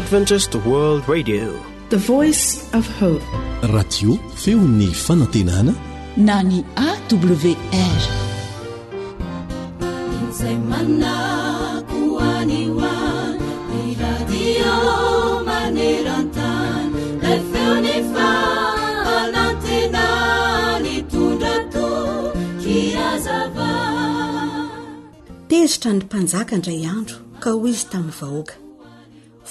Adventist World Radio, the voice of hope. Radio feon'ny fanantenana na ny AWR. Tezitra ny mpanjaka indray andro ka hoy izy tamin'ny vahoaka: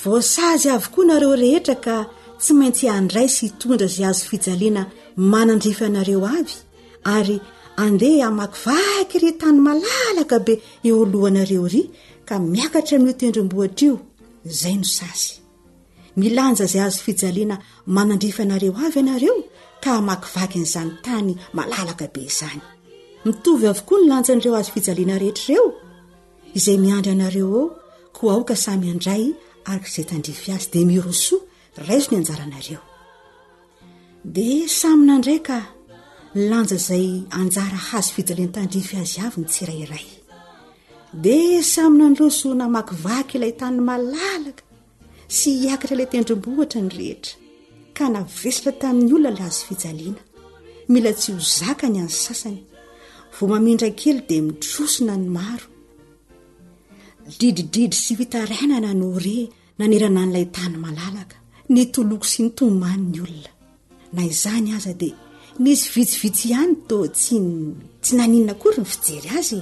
voasazy avokoa nareo rehetra ka tsy maintsy handray sy hitondra izay azo fijaliana manandrify anareo avy, ary andeha hamakivaky ry tany malalaka be eo alohanareo ry ka miakatra amin'io tendrombohitra io. Izay no sasy. Milanja izay azo fijaliana manandrify anareo avy ianareo ka hamakivaky n'izany tany malalaka be izany. Mitovy avokoa ny lanjan'ireo azo fijaliana rehetrareo izay miandry anareo eo, koa aoka samy andray araka izay tandrify azy dia mirosoa raiso ny anjaranareo. Dia samy nandray ka lanja izay anjara hazo fijaliana tandrify azy avy ny tsirairay. Dia samy nandroso namakivaky ilay tany malalaka sy hiakatra ilay tendrombohitra ny rehetra, ka navesatra tamin'ny olona ilay azo fijaliana. Mila tsy ho zaka ny any sasany, vao mamindra kely dia midrosona ny maro. Didididi sy vitarainana no re nanerana n'ilay tany malalaka, ny toloko sy ny tomany ny olona. Na izany aza dia nisy vitsivitsy ihany to tsy naninona kory ny fijery azy.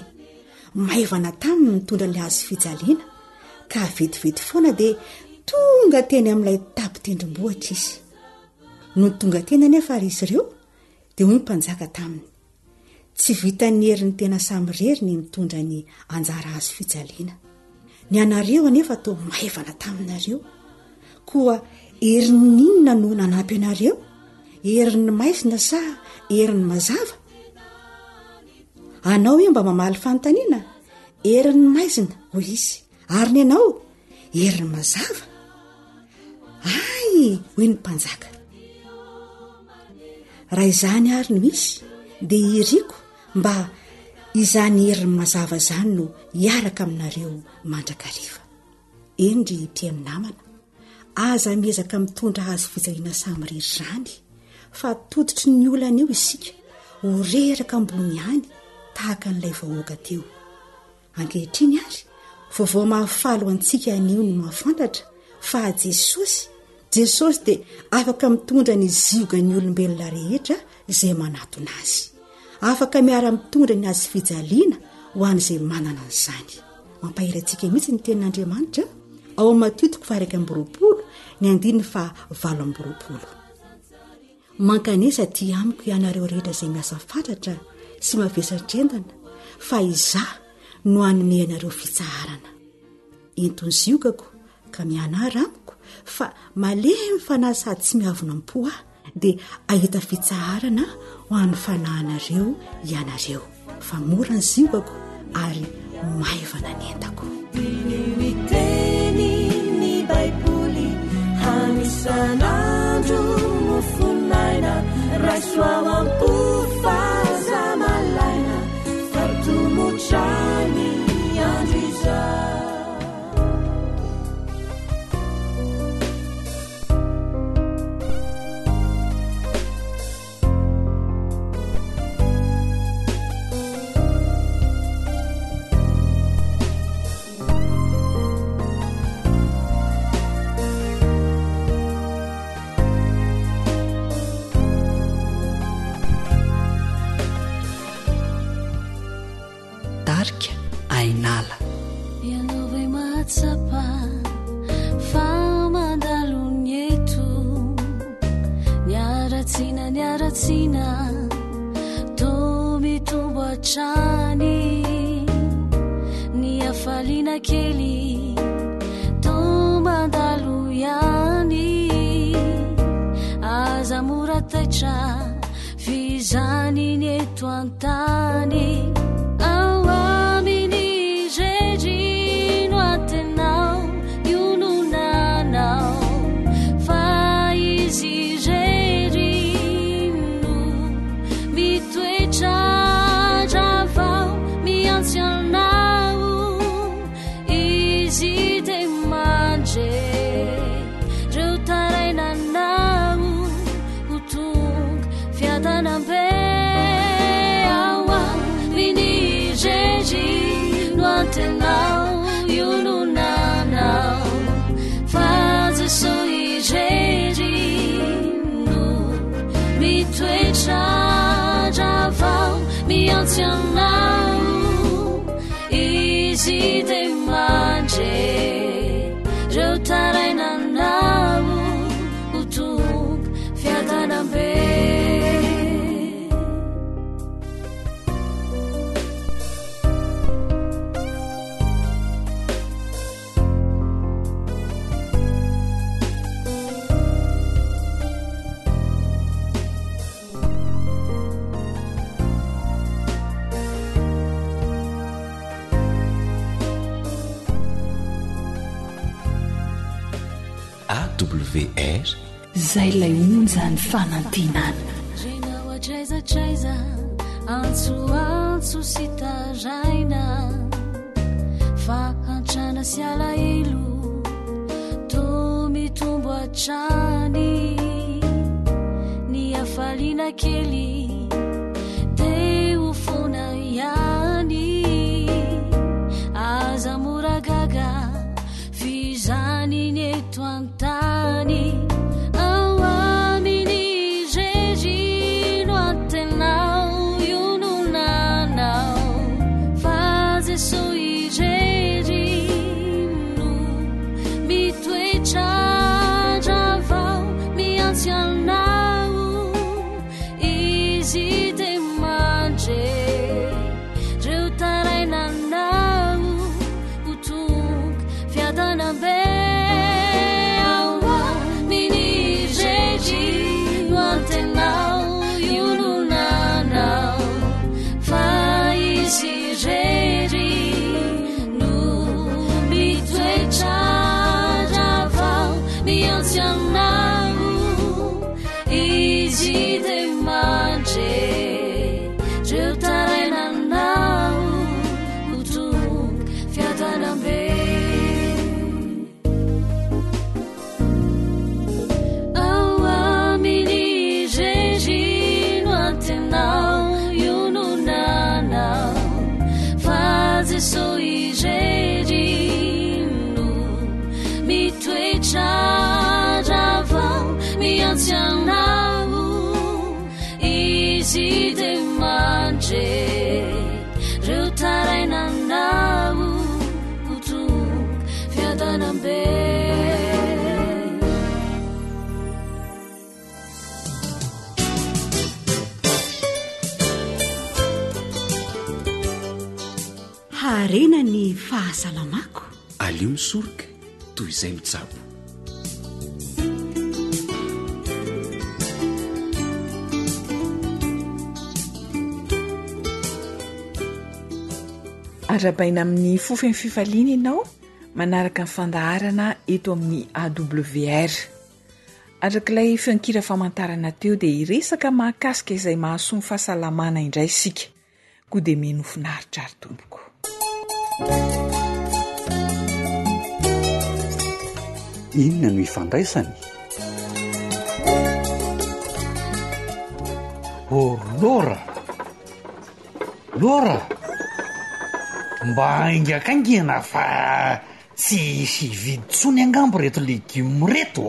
Maivana taminy mitondra ilay azo fijaliana, ka vetivety foana dia tonga teny amin'ilay tapy tendrombohitra izy. No tonga teny anefa ary izy ireo dia hoy ny mpanjaka taminy: tsy vita ny herin'ny tena samirery ny mitondra ny anjara azo fijaliana. Ny anareo anefa to maivana taminareo, koa herin'ny inona no nanampy anareo? Herin'ny maizina sa herin'ny mazava? Anao io mba mamaly fanontaniana? Herin'ny maizina hoy izy, ary ny anao herin'ny mazava? Ay, hoy ny mpanjaka, raha izany ary no misy dia iriko mba izany herin'ny mazava izany no hiaraka aminareo mandrakariva. Endry mpiem namana, aza miezaka mitondra azo fijaliana samirery izany, fa tototry ny olana eo isika ho reraka ambony ihany tahaka n'ilay vahoaka teo. Ankehitriny ary vaovao mahafalo antsika anio ny mahafantatra fa Jesosy dia afaka mitondra ny ziogany olombelona rehetra izay manatona azy, afaka miara mitondra ny azo fijaliana ho an'izay manana an'izany. Mampahiry antsika mihitsy ny tenin'Andriamanitra ao amin'ny Mateo 7:20. Mankanesa ty amiko ianareo rehetra izay miasa fantatra sy mavesatra entana, fa izaho no hanome anareo fitsaharana. Entony ziogako ka mianara amiko, fa malemy fanahy sady tsy miavona am-po aho, dia ahita fitsaharana ho an'ny fanahinareo ianareo. Fa mora ny ziogako ary maivana ny entako. Miteny ny baiboly hanisan'andro no fonaina, raisoao am-pofaza malaina, fartomotrany andro izao. Ainala ianove matsapa fa mandalony eto, niaratsina to mitombo atrany, ny afalina kely to mandalo ihany, aza morataitra fizany ny eto antany. Easy de manje fiatanambe awa minijeji noantenao yununanao fazeso ijeji no mitoetrajavao miantsianao izy de manje reo tarainanao utuk fiatanambe AWR zay lay onjany fanantinana renao atraizatraiza antsoantso sy taraina fa hantrana sy alaelo to mitombo atrany ny afalina kely teo fona ihany aza moragaga fizany ny eto antany awamini jeji no antenao yununanao fazeso ijeji no mitoetrajavao miantsianao izy de manje reo tarainanao utuk fiatanambe izy de manje reo tarainanao utuk fiatanambe harena ny fahasalamako alio misoroka toy izay mitsabo arabaina amin'ny fofeny fifaliana ianao manaraka ny fandaharana eto amin'ny AWR arak'ilay fiankira famantarana teo dia iresaka mahakasika izay mahasoa fahasalamana indray sika koa dia menofinaritra ary tompoko inona no ifandraisany lora mba aingakaingina fa tsy isy viditsony angambo reto legioma reto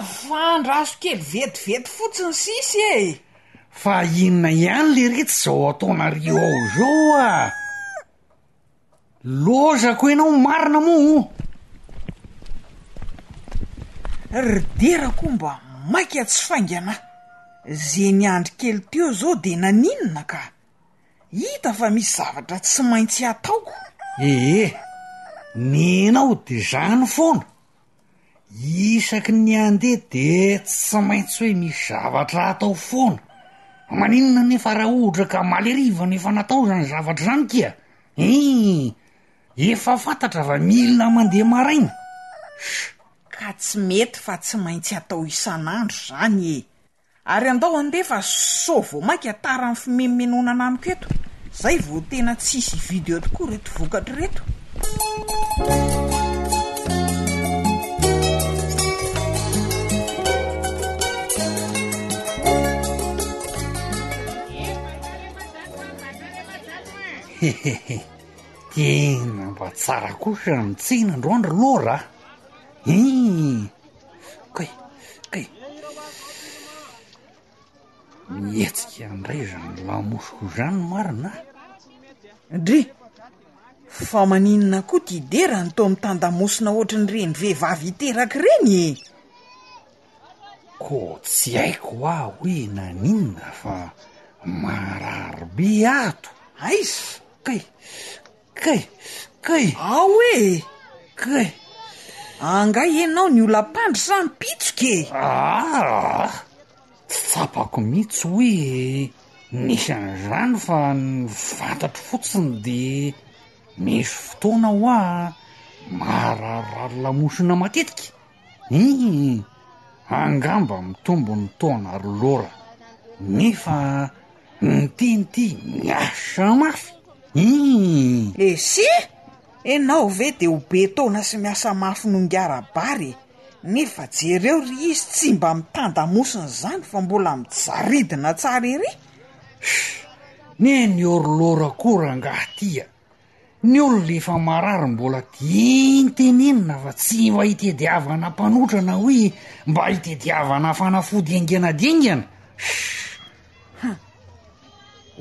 fandraso kely vetivety fotsiny sisy fa inona ihany le reto zao ataonareo ao zao lozako ianao marina mo ryderako mba maika tsy faingana ze ny andro kely teo zao dia naninona ka hita fa misy zavatra tsy maintsy ataoko nenao de zany foana isaky ny andeha de tsy maintsy hoe misy zavatra atao foana maninona nefa raha ohatra ka maleriva nefa natao zany zavatra zany kia efa fantatra fa milina mandeha maraina ka tsy mety fa tsy maintsy atao isan'andro zany ary andao andefa so vo maika tara ny fimemenonana amiko eto zay vo tena tsisy video tokoa reto vokatra reto tena mba tsara kosa mitsina androandro lora kay mietsika andray zany lamosiko zany marina dre fa maninona koa ty dera ny to amin'ny tandamosina ohatrany reny vehivavy iteraka reny ko tsy haiko ah hoe naninona fa mararobe ato aiza kay ao e kay anga ianao ny olapandry sa mipitsoke tsy tsapako mihitsy hoe nisy an'izany fa ny fantatro fotsiny de misy fotoana ho a mararirary lamosina matetika angamba mitombo ny taona ry lora nefa ny tianyty miasa mafy ese enao ve de ho be taona sy miasa mafy nongarabary nefa jereo ry izy tsy mba mitandamosina zany fa mbola mijaridina tsara ery neny orlora korangahtia ny olo lefa marary mbola tiantenenina fa tsy mba hitediavana mpanotrana hoe mba hitediavana fanafody engenadingana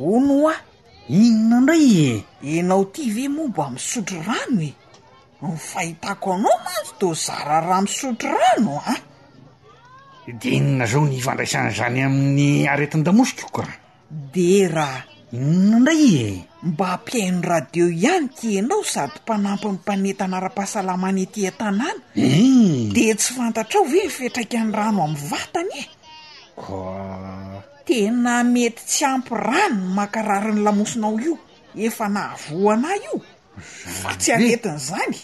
ono a inona indray enao ty ve momba misotro rano e ny fahitako anao mantsy to zara raha misotro rano de inona zao ny ifandraisan'izany amin'ny aretin-damosiko ka de raha inona indray mba ampiaino radio ihany ty enao sady mpanampy ny mpanetana ara-pahasalamana ety an-tanàna de tsy fantatrao ve mifetraika ny rano amin'ny vatany tena mety tsy ampy rano makarary ny lamosinao io efa nahavoana io fa tsy aretin'izany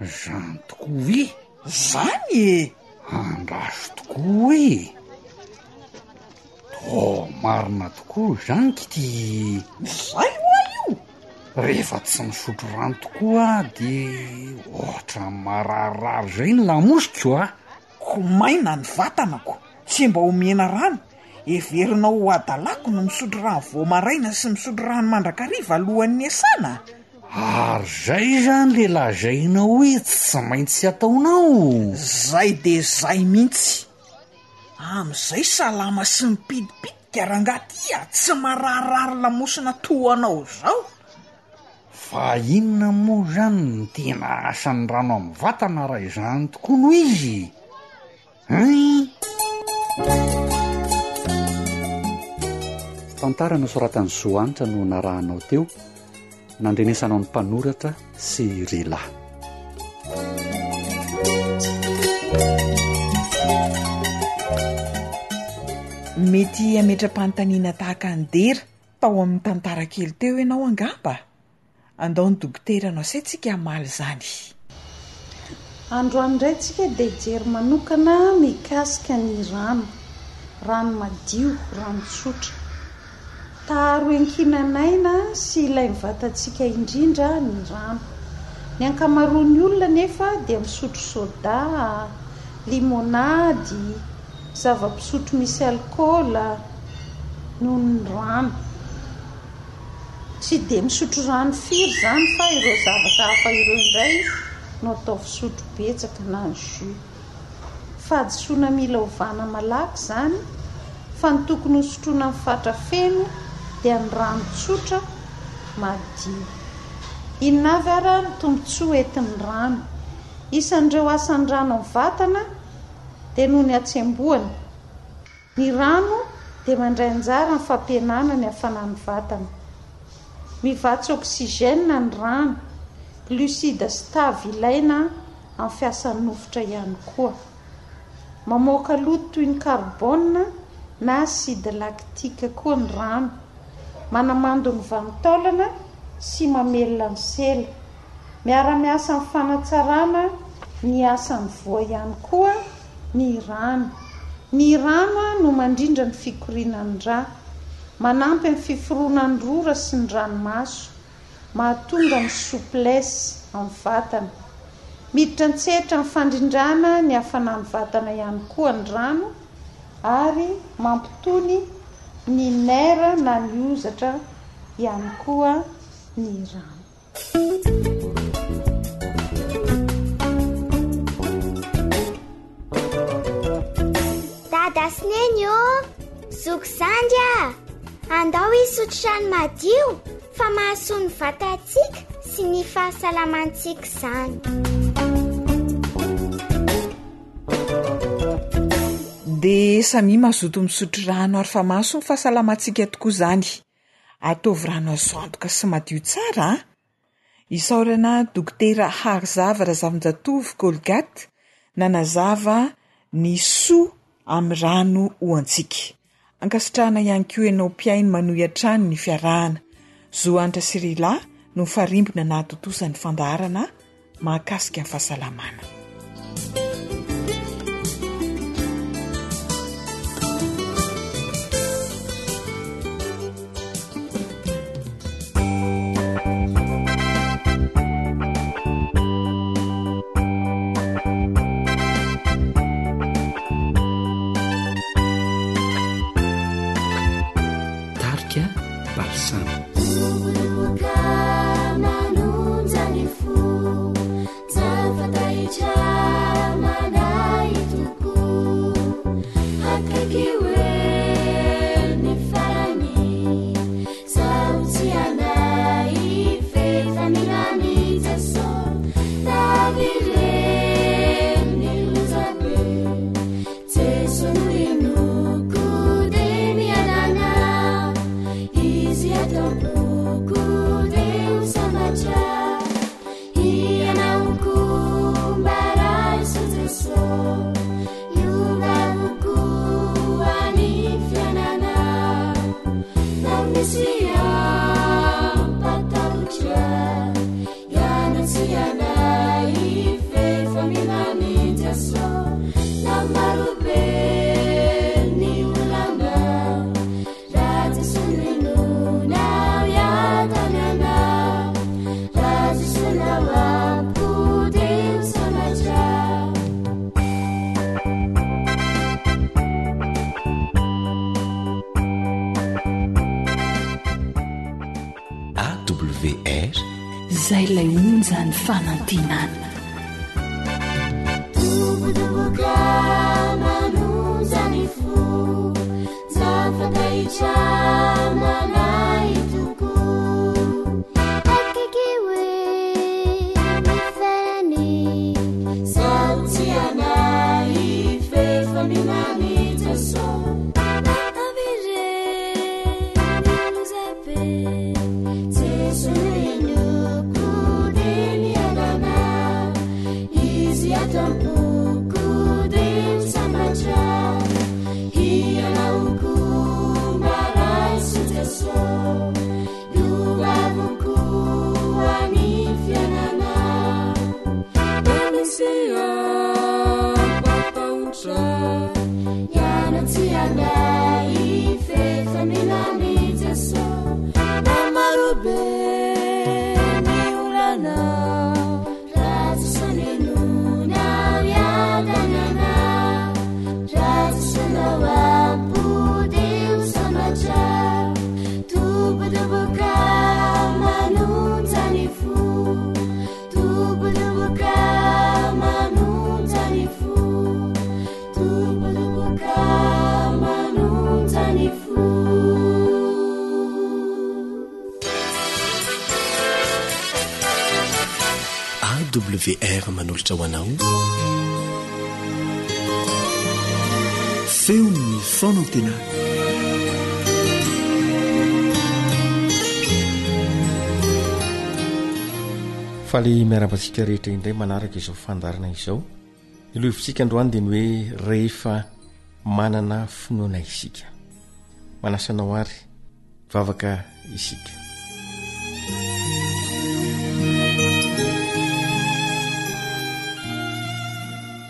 zany tokoa ve zany andraso tokoa e marina tokoa zany kity zay hoa io rehefa tsy misotro rano tokoa de ohatra mararirary zay ny lamosiko ko maina ny vatanako tsy mba homena rano everinao ho adalako no misotro rano voamaraina sy misotro rano mandrakariva alohan'ny asana ary zay zany le lazainao hoe tsy maintsy ataonao zay de zay mihitsy am'izay salama sy mipidipitika rangatya tsy mararirary lamosina toanao zao fa inona moa zany ny tena asan'ny rano amin'ny vatana raha izany tokoa no izy tantara nosoratany zoanitra no narahanao teo nandrenesanao ny mpanoratra sy rila mety ametra-panontaniana tahaka ny dera tao amin'ny tantara kely teo ianao angamba andao ny dokotera anao say tsika maly zany androany indray tsika dia jery manokana mikasika ny rano madio rano tsotra taharo enkinanaina sy ilay mivatantsika indrindra ny rano ny ankamaroany olona nefa dia misotro soda limonady zava-pisotro misy alkôla noho ny rano tsy dia misotro rano firy zany fa ireo zavatra hafa ireo indray no atao fisotro betsaka na ny jus fahadisoana mila ovana malaky zany fa ny tokony hosotroana amin'ny fatra feno dia ny rano tsotra madio inona avy ara ny tombontsoa entin'ny rano isan'ireo asan'ny rano amin'ny vatana dia noho ny atsemboana ny rano dia mandray anjara ny fampihenana ny hafanany vatana mivatsy oxygène ny rano glucide sy tavy ilaina amin'ny fiasan'ny nofotra ihany koa mamoaka loto toy ny carbone na acide lactique koa ny rano manamando ny vanitaolana sy mamelona ny sela miara-miasa amin'ny fanatsarana ny asan'ny voa ihany koa ny rano no mandrindra ny fikorianany rà manampy amin'ny fiforoanany rora sy ny ranomaso mahatonga ny souplesse amin'ny vatana miditra ntsehatra ny fandrindrana ny hafanany vatana ihany koa ny rano ary mampitony ny nera na ny ozatra ihany koa ny rano. Dada Sineny ô, zoko zandy a, andao isotrano madio fa mahasoa ny vatantsika sy ny fahasalamantsika izany. Dia samy mazoto misotro rano ary fa mahasoa ny fahasalamantsika tokoa izany. Ataovy rano azo antoka sy madio tsara a. Isaorana dokotera Harzava Razavin-Jatovo Colgate nanazava ny soa amin'ny rano hoantsika. Ankasitrahana ihany koa ianao mpiaino manohy an-trano ny fiarahana. Zoanitra Sirila no farimbona nahatotosan'ny fandaharana mahakasika ny fahasalamana. Zay lay onjany fanantinana. AWR manolotra ho anao feon'ny fonantenana. Faly miarabantsika rehetra indray manaraka izao fandarana izao. Ny lohivintsika androany dia ny hoe rehefa manana finoana isika. Manasanao ary vavaka isika.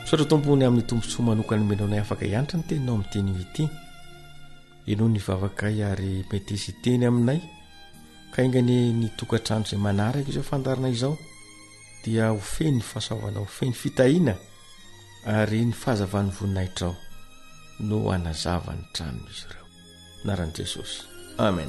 Sotra tompony amin'ny tombontsoa manokana menonay afaka hiantra ny teninao amin'ny teny ity. Ianao ny vavakay ary mety isy teny aminay. Ka ingany ny tokantrano izay manaraka izao fandarana izao dia hofeny fahasaovana, hofeny fitahiana ary ny fahazavany voninahitra ao no anazava ny trano izy ireo. Anaran'i Jesosy. Amen.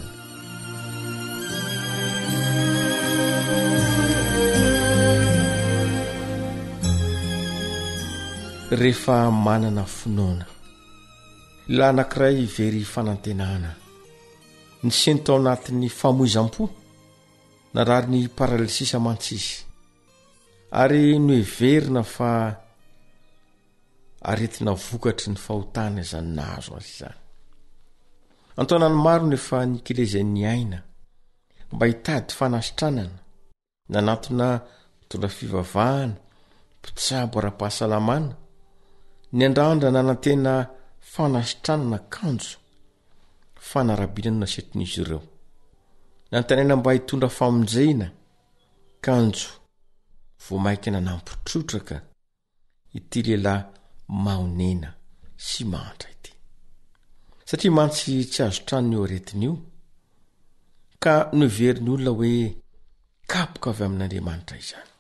rehefa manana finoana la anankiray very fanantenana ny seny tao anatin'ny famoizam-po narary ny paralysisa mantsisy ary noheverina fa aretina vokatry ny fahotana izany nahazo azy izany antonany maro nefa nikilezan'ny aina mba hitady fanasitranana nanatona mitondra fivavahana mpitsabo ara-pahasalamana ny andrandra nanantena fanasitranana kanjo fanarabinana nasetin'izy ireo nantanena mba hitondra famonjena kanjo vomaika nanampitrotraka ity lehilahy maonena sy mahantra ity satria mantsy tsy azo tranony eo aretin'io ka noveriny olona hoe kapoka avy amin'Andriamanitra izany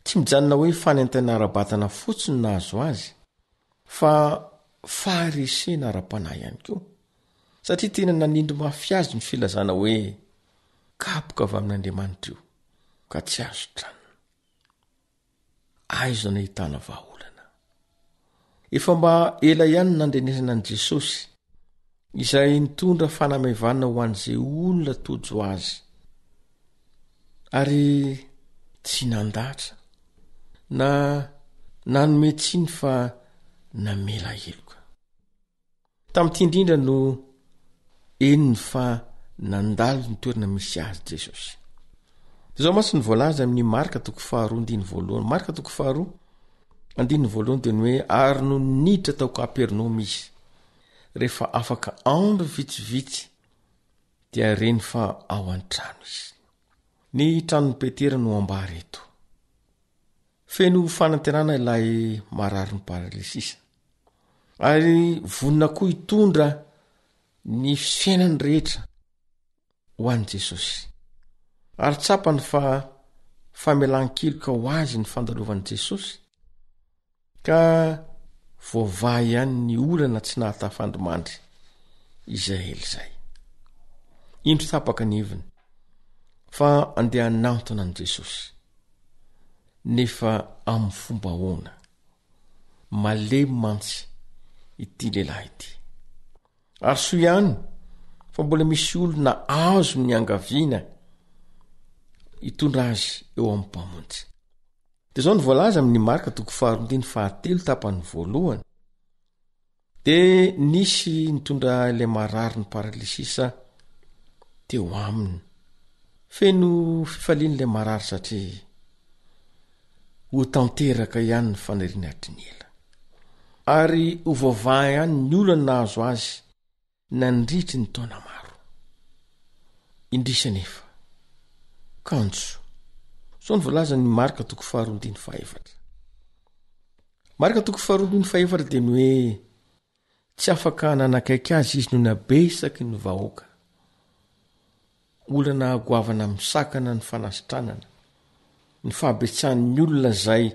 tsy mijanona hoe fanentana ara-batana fotsiny nahazo azy fa faharesena ara-panahy ihany koa satria tena nanindro mafy azy ny filazana hoe kapoka avy amin'Andriamanitra io ka tsy azo tranony aizo nahitana vahaolana efa mba ela ihany nandrenesana an' Jesosy izay nitondra fanamevana ho an'izay olona tojo azy ary tsy nandatra na nanome tsiny fa namela heloka tamin'ity indrindra no eniny fa nandalo ny toerana misy azy Jesosy izao masy ny voalaza amin'ny Marka 4:1 Marka 4:1 dia ny hoe ary no niditra tao Kapernaoma izy rehefa afaka andro vitsivitsy dia reny fa ao an-trano izy ny tranon'ny Petera no ambary eto feno fanantenana ilay marary ny paralysisa ary vonina koa hitondra ny fiainany rehetra ho an'i Jesosy ary tsapany fa famelan-keloka ho azy ny fandalovan'i Jesosy ka voavaha ihany ny olana tsy nahatafandrimandry Israely izay indro tapaka ny heviny fa andeha nantona an' Jesosy nefa amin'ny fomba hoana malemy mantsy ity lehilahy ity ary soa ihany fa mbola misy olona azo ny angaviana hitondra azy eo amin'ny mpamonjy dia izao ny voalaza amin'ny Marka 4:3 tapany voalohany dia nisy nitondra ilay marary ny paralysisa teo aminy feno fifalian'ilay marary satria ho tanteraka ihany ny faniriana hatry ny ela ary ho voavaha ihany ny olana nahazo azy nandritry ny taona maro indrisa nefa kanjo zao ny voalaza ny Marka 4:4 Marka 4:4 dia ny hoe tsy afaka nanakaiky azy izy no nabesaky ny vahoaka olana goavana misakana ny fanasitranana ny fahabetsahan'ny olona zay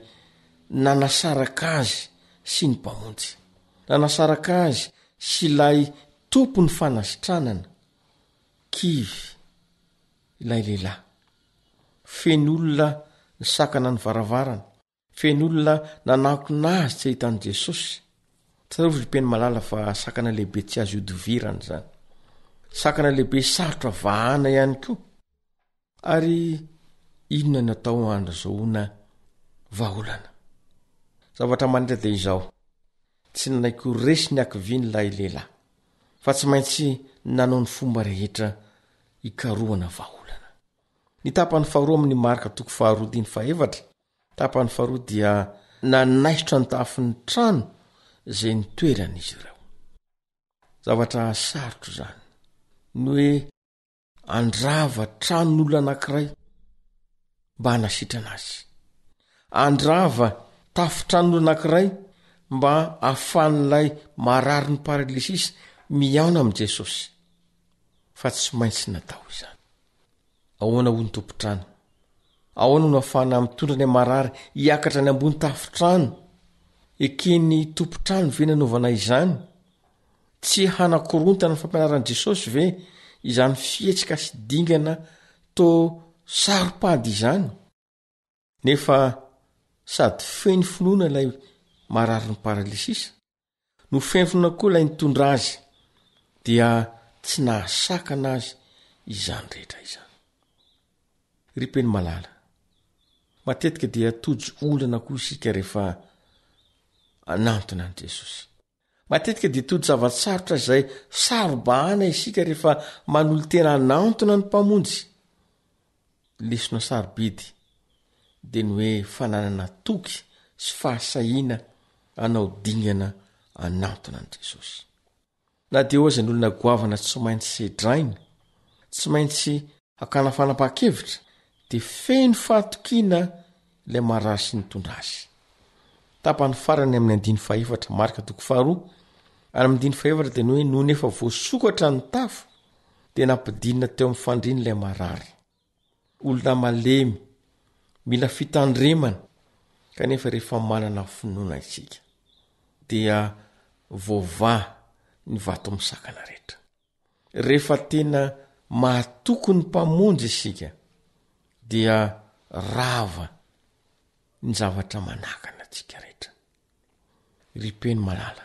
nanasaraka azy sy ny mpamonjy nanasaraka azy sy ilay tompo ny fanasitranana kivy ilay lehilahy feno olona ny sakana ny varavarana feno olona nanakona azy tsy ahitan'i Jesosy tsarovy mpeny malala fa sakana lehibe tsy azo idovirana zany sakana lehibe sarotra vahana ihany koa ary inona ny atao andrazoana vahaolana zavatra manitra dia izao tsy nanaiko resy ny akiviny lay lehilahy fa tsy maintsy nanao ny fomba rehetra hikaroana vahaolana ny tapany faharoa amin'ny Marka 4:4 tapany faharoa dia nanaisitra ny tafin'ny trano zay nitoeran'izy ireo zavatra sarotro zany ny hoe andrava tranon'olona anankiray mba hanasitrana azy andrava tafitranon'olona anankiray mba ahafan'ilay marary ny paralysisa miaona amin'i Jesosy fa tsy maintsy natao izany ahoana ho ny tompotrano ahoana no ahafana mitondra ny marary hiakatra ny ambony tafitrano ekeny tompotrano ve nanaovana izany tsy hanakorontana ny fampianaran'i Jesosy ve izany fietsika sy dingana to saropady izany nefa sady feny finoana ilay marary ny paralisisa no fenfona koa ilay nitondra azy dia tsy nahasakana azy izany rehetra izany. Ripeny malala matetika dia tojo olana koa isika rehefa anantona an' Jesosy. Matetika dia tojo zavatsarotra izay sarobahana isika rehefa manolo tena anantona ny mpamonjy. Lesona sarobidy dia ny hoe fananana toky sy fahasahiana anao dingana anantona an' Jesosy. Na dia oza ny olona goavana tsy maintsy sedraina, tsy maintsy hakana fanapa-kevitra, dia feno fahatokiana ilay marary sy nitondra azy. Tapany farany amin'ny 14 marika 2 ary amin'ny 14 dia ny hoe noho nefa voasokatra ny tafo dia nampidinina teo amin'ny fandriana ilay marary. Olona malemy mila fitandremana kanefa rehefa manana finoana isika dia voava ny vato misakana rehetra. Rehefa tena mahatoko ny mpamonjy isika dia rava ny zavatra manakana antsika rehetra. Ripeny malala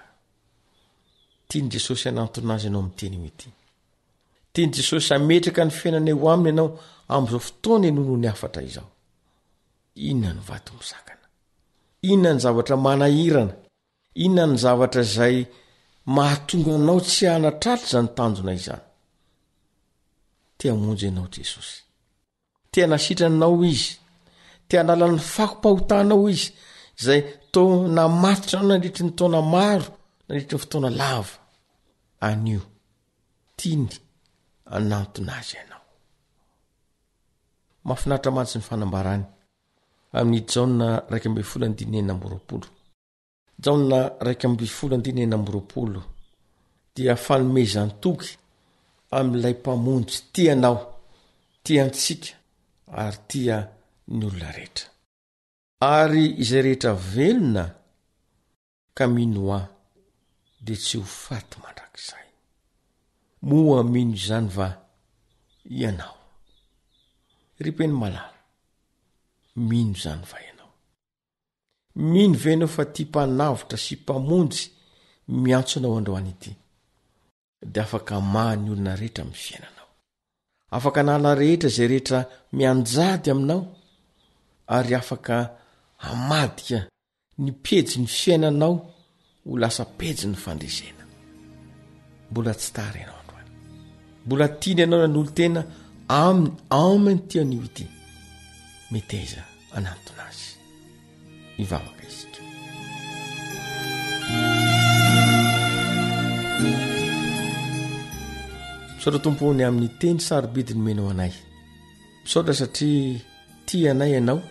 tiany Jesosy anantona azy ianao amin'ny teny ity. Tiany Jesosy ametraka ny fiainana eo aminy ianao amin'izao fotoana noho ny afatra izao. Inona ny vato misakana? Inona ny zavatra manahirana? Inona ny zavatra izay mahatonga anao tsy hanatratra izany tanjona izany? Tia hamonjy ianao Jesosy. Tia nasitranao izy. Tia hanala ny fakompahotanao izy izay toa namatotra anao nandritry ny taona maro, nandritry ny fotoana lava. Anio tiany anantona azy ianao. Mahafinaritra mantsy ny fanambarany amin'ny Jaona 2:19. Jaona 2:19 dia fanomezany toky amin'ilay mpamonjy tianao, tiantsika ary tia ny olona rehetra. Ary izay rehetra velona ka mino aho dia tsy ho faty mandrakizay. Moa mino izany va ianao? Ripeny malala mino izany va ianao? Mino venao fa ty mpanavotra sy mpamonjy miantsonao androany ity dia afaka mahany olona rehetra amin'ny fiainanao, afaka nala rehetra izay rehetra mianjady aminao ary afaka hamadika ny pejy ny fiainanao ho lasa pejy ny fandresena. Mbola tsy tara ianao androany, mbola tiany ianao nanolo tena aminy ty anio ity. Meteza anantona azy ivavaka isika. Misaotra tompony amin'ny teny sarobidy ny menao anay. Misaotra satria tia anay ianao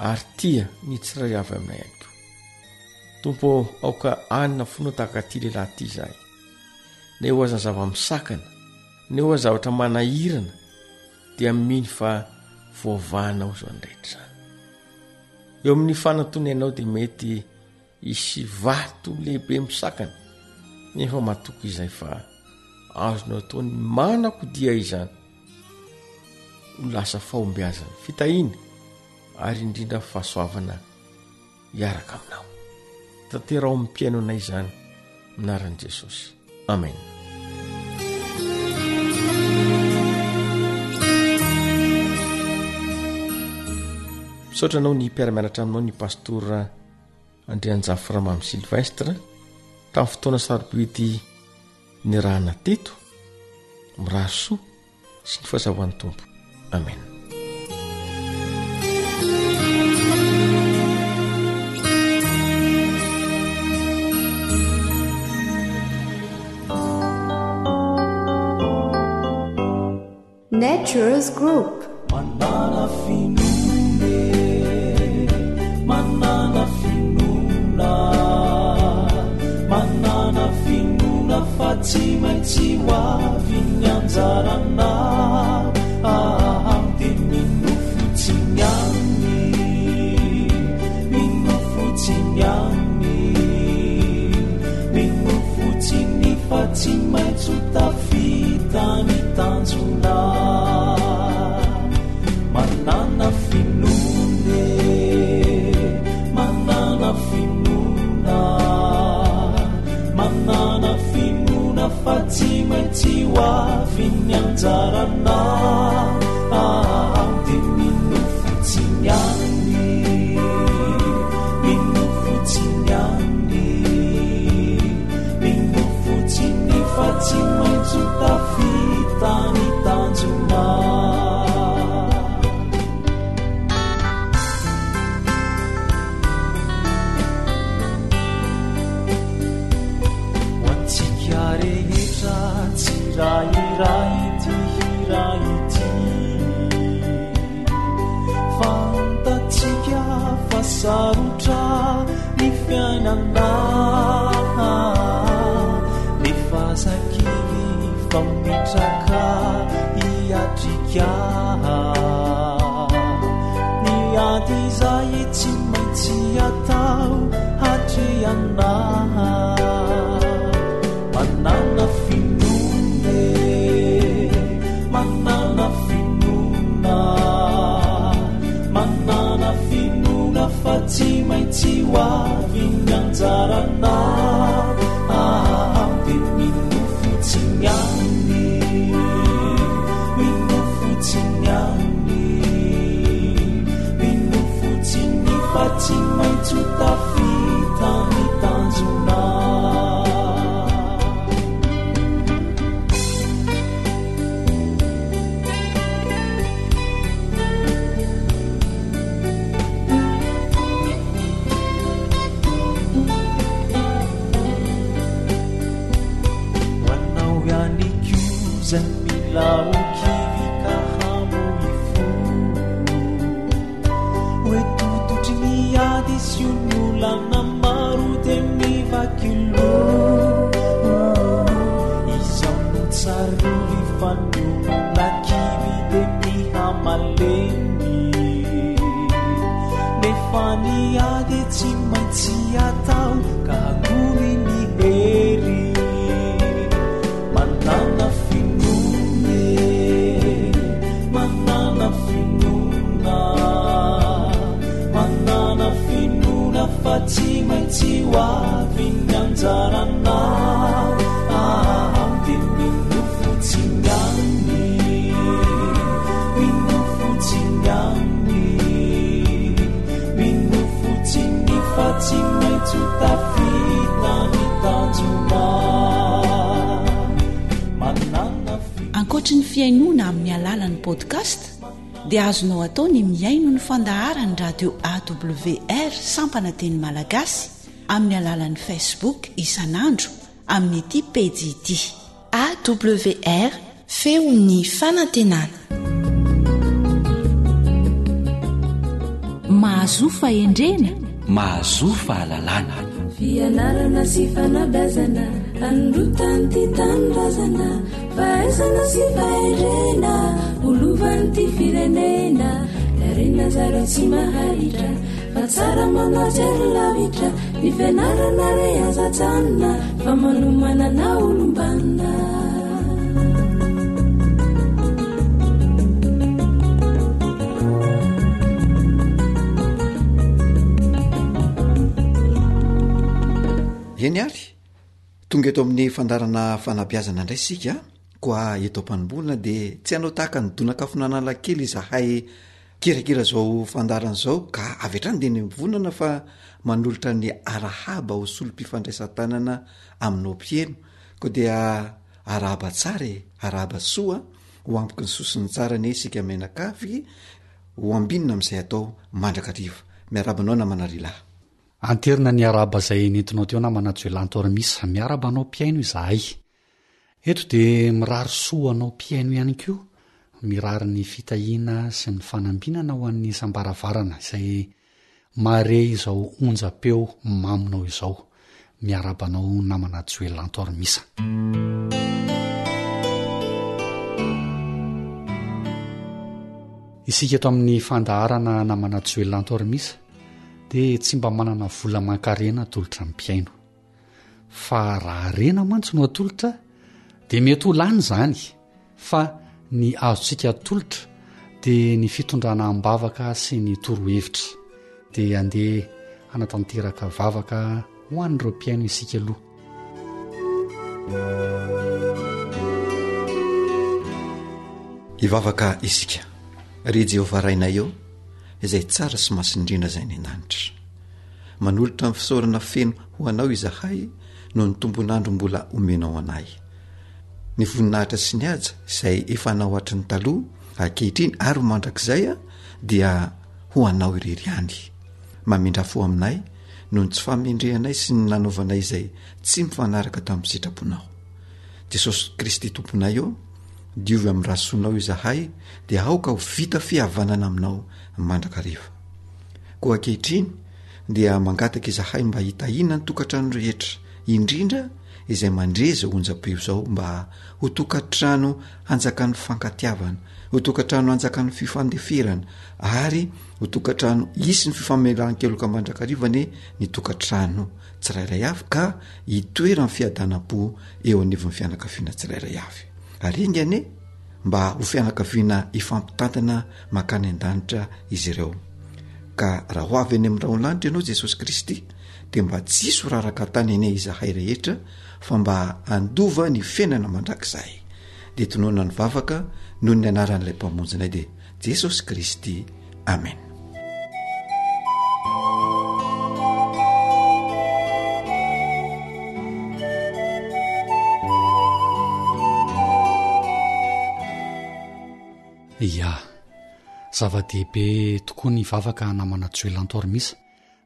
ary tia ny tsiray avy aminay ihany koa. Tompo aoka anina fono tahaka ty lehilahy ty izahay. Ne ho aza zava-misakana, ne ho aza zavatra manahirana dia mino fa voavahanao zao ny rehetra. Eo amin'ny fanantona ianao dia mety isy vato lehibe misakana, nefa matoky izay fa azonao atao ny manako dia izany ho lasa fahombiazana, fitahiana ary indrindra fahasoavana hiaraka aminao. Tanterao amin'ny mpiaino anay izany minaran'i Jesosy. Amen. Misaotra anao ny mpiara-mianatra aminao ny pastora Andrianjafy Ramamy Silvestre tamin'ny fotoana sarobidy ny rahana teto mirary soa sy ny fahazahoan'ny tompo. Amen. Nature's Group. Manana finune, manana finuna, manana finuna fa tsy maintsy hoavy ny anjarana. Dia mino fotsiny any, mino fotsiny any, mino fotsiny fa tsy maintsy ho tafita ny tanjona. Manana finune, manana finuna, fa tsy maintsy hoaviny anjarana dia minofotsiny any minofotsiny any minofotsiny fa tsy maintsy tafita ny tanjona rehetra tsirairaity hiraity fantatsika fa sarotra ny fiainana nefa zakiny fa mitraka hiatrika ny ady izay tsy maintsy atao hatreana manana finone manana finona manana finona fa tsy maintsy hoaviny anjarana dia minofotsiny any minofotsiny any minofotsiny fa tsy maintsy tafita ny tanjona laukivika hamuifu wetututri miadi siunulana marute mivakilu isamutsaruri fanula kivide mihamaleni nefani adi tsimaitsi atau kahaguni ni heri manana fa tsy maintsy hoaviny anjarana dia minofotsiny any minofotsiny any minofotsiny fa tsy maintsy tafita ny tanjona ankoatry ny fiainoana amin'ny alalan'ny podcast dia azonao atao ny miaino ny fandaharany radio awr sampana teny malagasy amin'ny alalan'ny facebook isanandro amin'ny ity pejy ity awr feo ny fanantenana mahazofa endrena mahazofa alalana fianarana sy fanabazana androtany ty tanindrazana fahaizana sy faherena olovany ty firenena darena zaro tsy maharitra fa tsara manajery lavitra ny fianarana re azajanona fa manomanana olombanina eny ary tonga eto amin'ny fandarana fanabiazana indray sika koa eto am-panombolina dia tsy hanao tahaka ny donakafonanala kely izahay kirakira zao fandarana zao ka avy hatrany dia ny mivonana fa manolotra ny arahaba ho solom-pifandraisan-tanana aminao mpieno koa dia arahaba tsara arahaba soa ho ampiky ny sosiny tsara ny sika menakafy ho ambinina amin'izay atao mandrakariva miarabanao na manarilahy anterina ny araba izay nentinao teo na manajoelantormisa miaraba anao mpiaino izahay eto dia mirary soa anao mpiaino ihany koa mirary ny fitahiana sy ny fanambinana ho an'ny sambaravarana izay mare izao onja-peo maminao izao miarabanao na manajoelantormisa isika eto amin'ny fandaharana na manajoelantormisa dia tsy mba manana vola mankarena atolotra ny mpiaino fa raha rena mantsy no atolotra dia mety ho lany izany fa ny azontsika atolotra dia ny fitondrana ambavaka sy ny torohevitra dia andeha hanatanteraka vavaka ho an'ireo mpiaino isika aloha ivavaka isika ry jehovah rainay eo izay tsara sy masindrindra izay ny an-danitra manolotra amin'ny fisaorana feno ho anao izahay no ny tombon'andro mbola omenao anay ny voninahitra sy ny aja izay efa anao hatry ny taloha ankehitriny ary mandrakizay dia ho anao irery any mamindrafo aminay no ny tsy famendrehanay sy ny nanaovanay izay tsy mifanaraka tamin'ny sitraponao Jesosy Kristy tomponay eo diovy amin'ny rasoanao izahay dia aoka ho vita fihavanana aminao mandrakariva koa ankehitriny dia mangataka izahay mba hitahina ny tokantrano rehetra indrindra izay mandreza onjam-peo zao mba ho tokantrano hanjakan'ny fankatiavana ho tokantrano hanjakan'ny fifandeferana ary ho tokantrano isy ny fifamelan-keloka mandrakarivany ny tokantrano tsirairay avy ka hitoerany fiadanam-po eo anivon'ny fianakaviana tsirairay avy ary ingany mba ho fianakaviana ifampitantana makany an-danitra izy ireo ka raha ho avy any amin'ny raolanitra ianao Jesosy Kristy dia mba tsisy ho raraka tany ene izahay rehetra fa mba andova ny fiainana mandrakizay dia tonoana ny vavaka noho ny anaran'ilay mpamonjinay dia Jesosy Kristy amen. ia zava-dehibe tokoa ny vavaka namana joelantormisa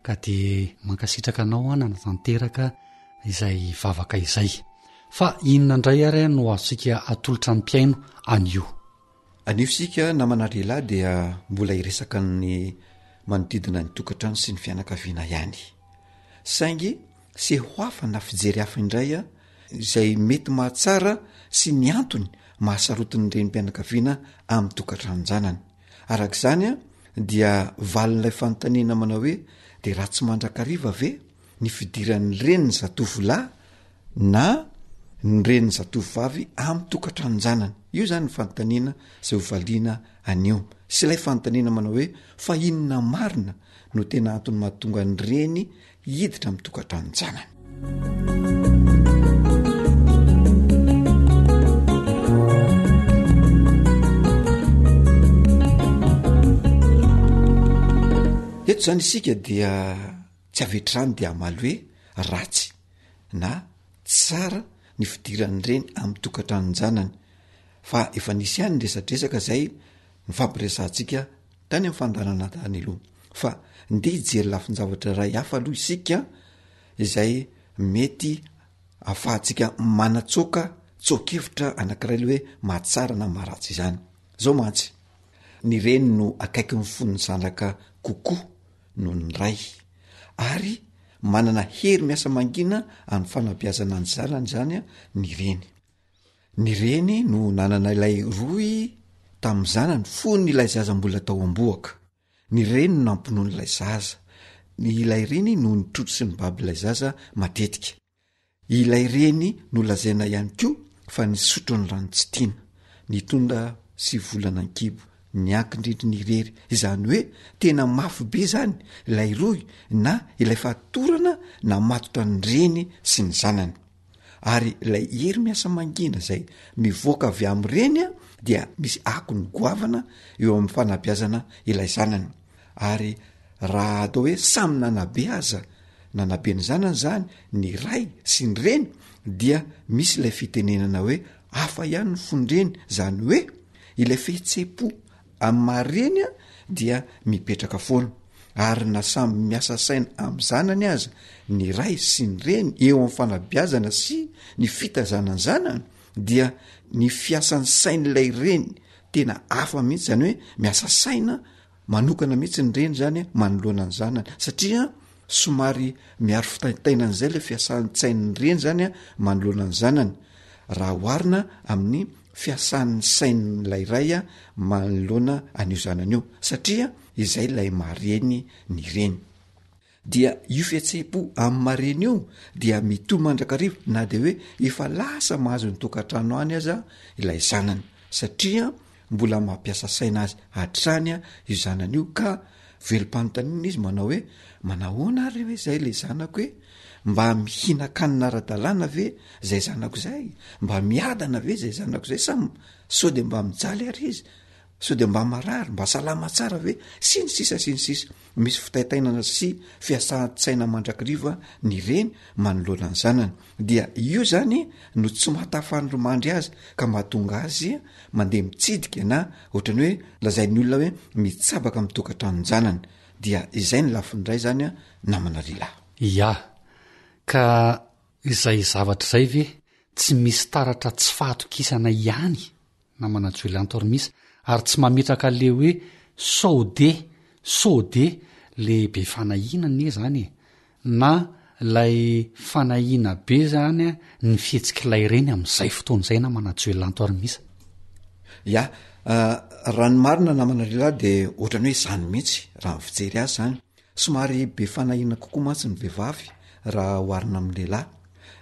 ka dia mankasitraka anao ana natanteraka izay vavaka izay fa inona indray ary no azosika atolotra ny mpiaino an'io aniosika namana lehilahy dia mbola iresaka ny manodidina ny tokantrano sy ny fianakaviana ihany saingy se ho hafa na fijery hafa indray izay mety mahatsara sy ny antony mahasarotiny reny mpianakaviana amin'ny tokantranonjanany arak'izany dia valin'ilay fanontaniana manao hoe dia raha tsy mandrakariva ve ny fidiran'ny reniny zatovolahy na ny reniny zatovovavy amin'ny tokantranonjanany io zany ny fanontaniana izay hovaliana anio sy ilay fanontaniana manao hoe fa inona marina no tena antony mahatonga ny reny hiditra amin'ny tokantranonjanany eto zany isika dia tsy avetrany dia amaly hoe ratsy na tsara ny fidiran'ny reny amin'ny tokantranonjanany fa efa nisy ihany ny resadresaka zay ny fampiresantsika tany amin'ny fandarana tany aloha fa ndeha hijery lafin-javatra ray hafa aloha isika izay mety ahafahantsika manatsoaka tsokevitra anankiray le hoe mahatsara na maharatsy izany zao mantsy ny reny no akaiky ny fon'ny zanaka kokoa no ny ray ary manana hery miasa mangina amin'ny fanabeazana ny zanany zany ny reny no nanana ilay roy tamin'ny zanany fony ilay zaza mbola tao amboaka ny reny no nampinoan'ilay zaza ilay reny no ny trotro sy ny babyilay zaza matetika ilay reny no lazaina ihany koa fa ny sotro ny rano tsy tiana ny tonda sy volana ankibo ny ankindrindry ny rery izany hoe tena mafy be zany ilay roy na ilay fatorana na matotra ny reny sy ny zanany ary ilay hery miasa mangina zay mivoaka avy amin'ny reny dia misy ako ny goavana eo amin'ny fanabeazana ilay zanany ary raha atao hoe samy nanabe aza nanabe ny zanany zany ny ray sy ny reny dia misy ilay fitenenana hoe hafa ihany ny fondreny zany hoe ilay fihetse-po amin'ny mareny dia mipetraka foana ary na samy miasa saina amin'ny zanany aza ny ray sy ny reny eo amin'ny fanabeazana sy ny fitazanany zanany dia ny fiasan'ny sain'ilay reny tena hafa mihitsy zany hoe miasa saina manokana mihitsy ny reny zany manoloana ny zanany satria somary miaro fitaitainan'izay le fiasan'ny sain'ny reny zany manoloana ny zanany raha oarina amin'ny fiasan'ny sain'ilay ray manoloana an'io zanany io satria izay lay mareny ny reny dia io fiatsepo amin'ny mareny io dia mito mandrakarivo na de hoe efa lasa mahazo ny tokantrano any aza ilay zanany satria mbola mampiasa saina azy hatrany io zanany io ka velom-panontaniana izy manao hoe manahoana ary hoe zay le zanako hoe mba mihina-kanina ara-dalàna ve zay zanako zay, mba miadana ve zay zanako zay, sa sao de mba mijaly ary izy, sao de mba marary, mba salama tsara ve, sy ny sisa sy ny sisa. Misy fitaitainana sy fiasan-tsaina mandrakiriva ny reny manoloana ny zanany, dia io zany no tsy mahatafan'ny romandry azy ka mahatonga azy mandeha mitsidika na ohatrany hoe lazain'ny olona hoe mitsabaka mitokatranony zanany. Dia izay ny lafindray zany a namana lehilahy. Ya, ka izay zavatra izay ve tsy misy taratra tsy fahatokisana ihany namana joelantormisa, ary tsy mametraka le hoe sode le be fanahina ne zany, na lay fanahina be zany ny fihetsikilay reny amin'izay fotoana izay namana joelantormisa. Ya, raha ny marina namana lehilahy de ohatrany hoe zany mihitsy raha ny fijery azy zany, somary be fanahina kokoa mantsy ny vehivavy raha oharina amin'ny lehilahy.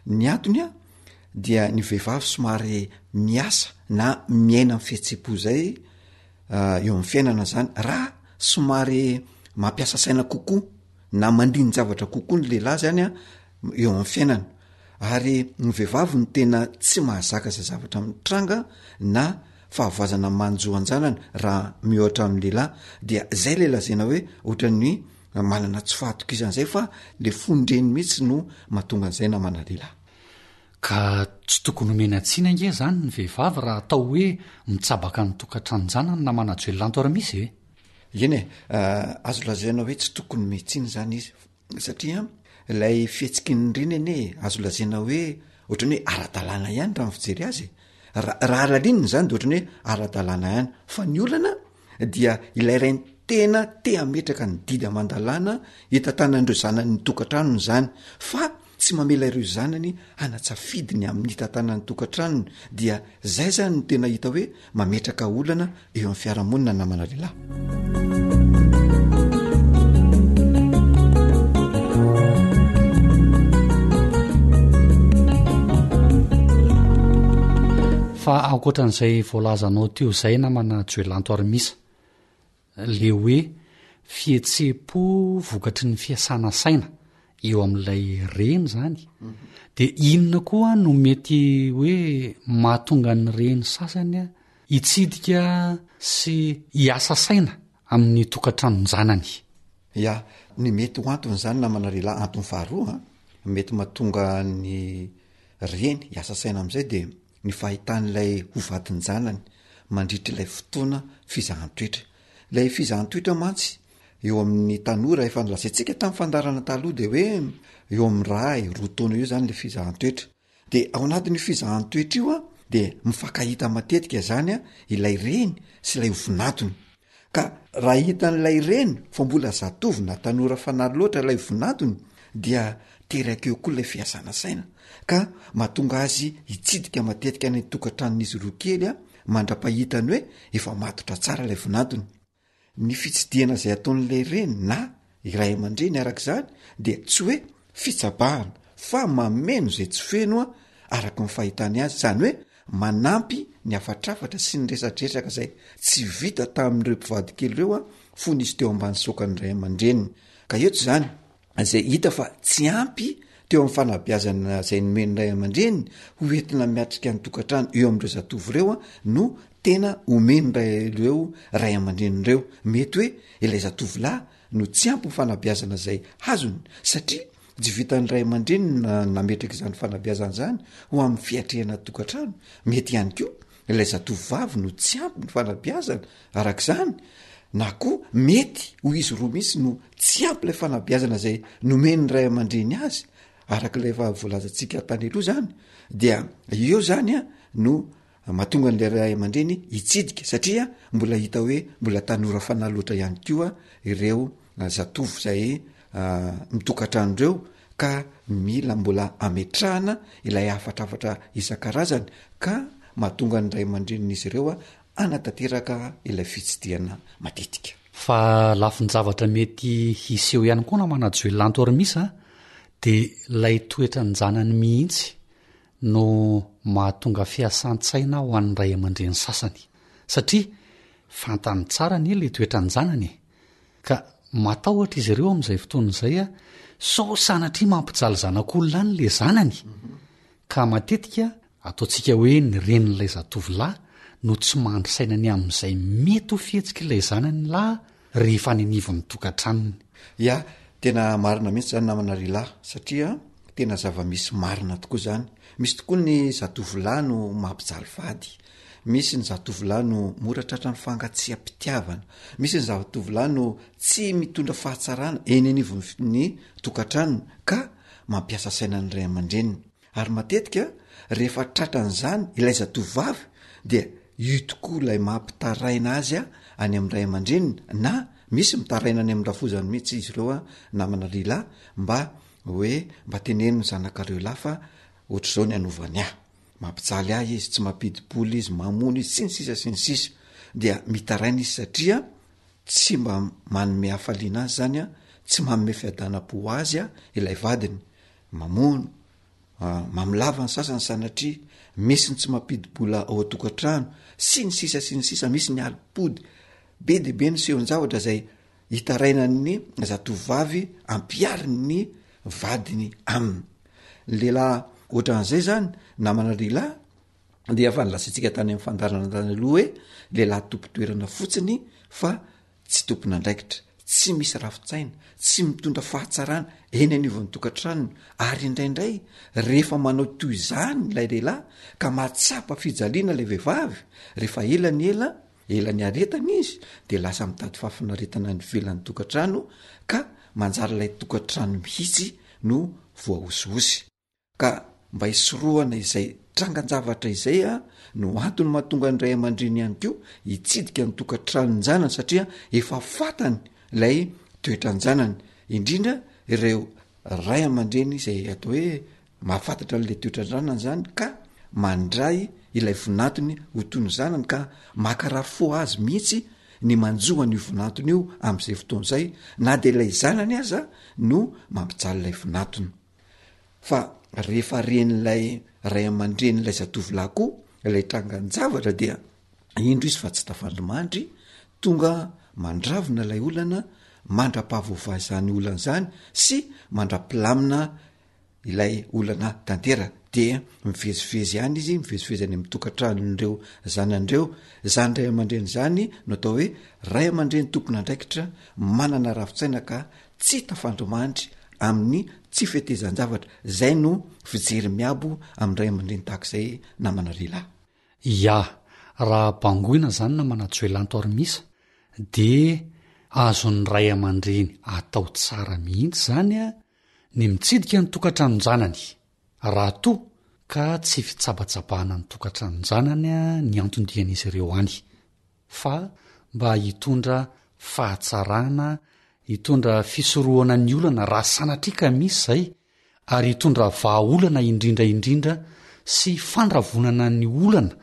Ny antony a dia ny vehivavy somary miasa na miaina amin'ny fihetsem-po zay eo amin'ny fiainana zany, raha somary mampiasa saina kokoa na mandiny zavatra kokoa ny lehilahy zany a eo amin'ny fiainana, ary ny vehivavy ny tena tsy mahazaka izay zavatra mitranga na fahavoazana manjoan-janany raha mihoatra amin'ny lehilahy. Dia zay le lazaina hoe ohatrany manana tsy fahatokisana zay, fa le fondreny mihitsy no mahatonga an'izay namana lehilahy. Ka tsy tokony homena tsiana nge zany ny vehivavy raha atao hoe mitsabaka ny tokatranonjanany namana joelantormisa e? Eny azo lazaina hoe tsy tokony mihitsiny zany izy, satria ilay fihetsiki-ny reneny azo lazaina hoe ohatrany hoe ara-dalàna ihany raha mifijery azy. Raha alalininy zany de ohatrany hoe ara-dalàna ihany, fa ny olana dia ilay rainy tena ametraka ny didy aman-dalàna hitantanan'ireo zanany ny tokatranony zany, fa tsy mamela ireo zanany anatsafidiny amin'ny hitantanany tokatranony. Dia zay zany no tena hita hoe mametraka olana eo amin'ny fiarahamonina namana lehilahy. Fa ankoatran'izay voalazanao teo zay namana joelantormisa, le hoe fihetse-po vokatry ny fiasana saina eo amin'ilay reny zany, de inona koa no mety hoe mahatonga ny reny sasany a hitsidika sy hiasa saina amin'ny tokatranonjanany? Ya, ny mety ho antony zany namana lehilahy, antony faharoa mety mahatonga ny reny hiasa saina amin'izay de ny fahitan'ilay hovadiny zanany mandritra ilay fotoana fizahan-toetra. Ilay fizahan-toetra mantsy eo amin'ny tanora efa nolazaintsika tamin'ny fandarana taloha de hoe eo amin'ny ray roa taona eo zany le fizahan-toetra. De ao anatin'io fizahan-toetra io a de mifankahita matetika zany a ilay reny sy ilay hovinatony. Ka raha hitan'ilay reny fa mbola zatovo na tanora fanahy loatra ilay hovinatony, dia teraka eo koa ilay fiasana saina, ka mahatonga azy hitsidika matetika ny tokatranon'izy roa kely a mandra-pahitany hoe efa matotra tsara ilay vinatony. Ny fitsidiana izay ataon'ilay reny na iray aman-dreny arak'izany de tsy hoe fitsabahana, fa mameno izay tsy feno a araka ny fahitany azy, zany hoe manampy ny afatrafatra sy ny resadresaka izay tsy vita tamin'ireo mpivady kely ireo a fony izy teo ambany saokany iray aman-dreniny. Ka eto zany izay hita fa tsy ampy teo amin'ny fanabeazana izay nomeny ray aman-dreniny ho entina miatrika ny tokatrano eo amin'ireo zatovo ireo a no tena omeny ireo ray aman-dreniny ireo. Mety hoe ilay zatovolahy no tsy ampy ny fanabeazana izay hazony, satria tsy vitan'ny ray aman-dreniny nametraka izany fanabeazana zany ho amin'ny fiatrehana tokatrano. Mety ihany koa ilay zatovovavy no tsy ampy ny fanabeazana arak'izany, na koa mety ho izy roa mihitsy no tsy ampy ilay fanabeazana izay nomeny ray aman-dreny azy arak'ilay voalazantsika tany aloha zany. Dia eo zany a no mahatonga n'ilay ray aman-dreny hitsidika, satria mbola hita hoe mbola tanora fanahy loatra ihany koa ireo zatovo izay mitokatrano ireo, ka mila mbola ametrahana ilay afatrafatra isan-karazany, ka mahatonga ny ray aman-drenin'izy ireo anatanteraka ilay fitsidiana matetika. Fa lafiny zavatra mety hiseho ihany koa namana joelantormisa de lay toetra ny janany mihitsy no mahatonga fiasan-tsaina ho an'ny ray aman-dreny sasany, satria fantany tsara ny le toetra ny janany, ka matahotra izy ireo amin'izay fotoan'izay a sao sanatria mampijaly zanak'olona any le zanany ka matetika ataontsika hoe ny renin'ilay zatovolahy no tsy mandry sainany amin'izay mety ho fihetsika ilay zanany lahy rehefa ninivon'ny tokantranony. ia tena marina mihitsy zany namana rylahy satria tena zava-misy marina tokoa zany. Misy tokoa ny zatovolahy no mampijaly vady, misy ny zatovolahy no moratratra ny fangatsiam-pitiavana, misy ny zatovolahy no tsy mitondra fahatsarana eny anivon'ny tokantranony ka mampiasa sainany ray aman-dreniny. Ary matetika rehefa tratran'izany ilay zatovavy dia io tokoa ilay mampitaraina azy a any amin'ray aman-dreniny, na misy mitaraina any amin'ny rafozany mihitsy izy ireo a namana rylahy mba hoe mba teneno ny zanakareo lafa ohatr'izao ny anovany ahy, mampijaly ahy izy, tsy mampidiboly izy, mamony izy, sy ny sisa dia mitaraina izy satria tsy mba manome hafaliana azy zany a, tsy manome fiadanam-po azy a ilay vadiny, mamono mamilava ny sasany sanatria misy ny tsy mampidibola ao atokantrano sy ny sisa, misy ny alipody be de be ny sehon-javatra zay hitarainany zatovavy ampiariny ny vadiny aminy. Lehilahy ohatran'izay zany namana rylahy dia fa nilasantsika tany amin'ny fandarana tany aloha hoe lehilahy tompo-toerana fotsiny fa tsy tompona andraikitra, tsy misy rafitsaina, tsy mitondra fahatsarana eny anivon'ny tokantranony, ary indraindray rehefa manao toy izany ilay lehilahy ka mahatsapa fijaliana ilay vehivavy, rehefa elany aretana izy dia lasa mitady fahafinaretana ny velan'ny tokantrano ka manjary ilay tokantrano mihitsy no voahosihosy. Ka mba hisorohana izay trangan-javatra izay a no antony mahatonga ny ray aman-dreny ihany koa hitsidika ny tokantranony zanany satria efa fatany ilay toetran-janany, indrindra ireo ray aman-dreny izay atao hoe mahafantatra n'ilay toetran-dranany zany ka mandray ilay vonatony ho toy ny zanany ka makarary fo azy mihitsy ny manjoany io vonatony io amin'izay fotoan'izay, na dia ilay zanany aza no mampijaly ilay vonatony. Fa rehefa ren'ilay ray aman-dren'ilay zatovolahy koa ilay trangan-javatra dia indro izy fa tsy tafandrimandry, tonga mandravona ilay olana, mandra-pahavoava izany olana zany sy mandra-pilamina ilay olana tantera, dia mivezivezy ihany izy, mivezivezy any amin'ny tokantranon'ireo zanan'ireo. Zany ray aman-dreny zany no atao hoe ray aman-dreny tompona andraikitra, manana rafitsaina ka tsy tafandrimandry amin'ny tsy fetezan-javatra. Zay no fijery miabo amin'ny ray aman-dreny tahak'izay namana rylahy. ia raha bangoina zany na manatsoelanto arymisa dia azon'ny ray aman-dreny atao tsara mihitsy zany a ny mitsidika ny tokantranonjanany raha to ka tsy fitsabatsabahana ny tokantranonjanany a ny antondian'izy ireo any, fa mba hitondra fahatsarana, hitondra fisorohana ny olana raha sanatrika misy zay, ary hitondra vahaolana indrindraindrindra sy fandravonana ny olana